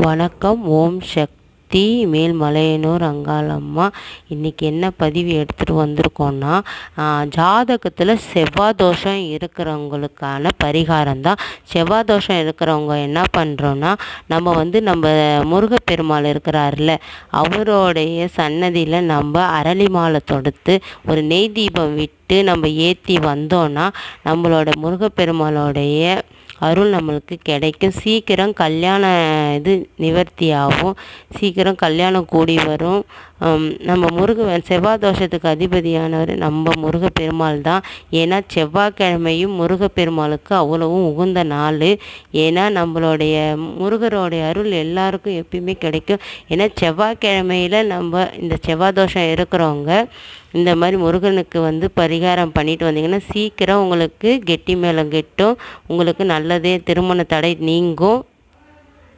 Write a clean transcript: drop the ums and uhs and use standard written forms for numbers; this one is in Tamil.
வணக்கம். ஓம் சக்தி. மேல்மலையனூர் அங்காளம்மா. இன்றைக்கி என்ன பதிவு எடுத்துகிட்டு வந்திருக்கோன்னா, ஜாதகத்தில் செவ்வாய் தோஷம் இருக்கிறவங்களுக்கான பரிகாரம் தான். செவ்வாய் தோஷம் இருக்கிறவங்க என்ன பண்ணுறோன்னா, நம்ம முருகப்பெருமாள் இருக்கிறார்ல, அவருடைய சன்னதியில் நம்ம அரளி மாலை தொடுத்து ஒரு நெய் தீபம் விட்டு நம்ம ஏற்றி வந்தோன்னா நம்மளோட முருகப்பெருமாளோடைய அருள் நம்மளுக்கு கிடைக்கும். சீக்கிரம் கல்யாணம் நிவர்த்தி ஆகும். சீக்கிரம் கல்யாணம் கூடி வரும். நம்ம செவ்வாய் தோஷத்துக்கு அதிபதியானவர் நம்ம முருகப்பெருமாள் தான். ஏன்னா செவ்வாய்க்கிழமையும் முருகப்பெருமாளுக்கு அவ்வளவும் உகந்த நாள். ஏன்னா நம்மளுடைய முருகரோடைய அருள் எல்லாருக்கும் எப்பயுமே கிடைக்கும். ஏன்னா செவ்வாய்க்கிழமையில் இந்த செவ்வாய் தோஷம் இருக்கிறவங்க இந்த மாதிரி முருகனுக்கு பரிகாரம் பண்ணிட்டு வந்தீங்கன்னா சீக்கிரம் உங்களுக்கு கெட்டி மேளம் கெட்டும். உங்களுக்கு நல்லதே திருமண தடை நீங்கும்.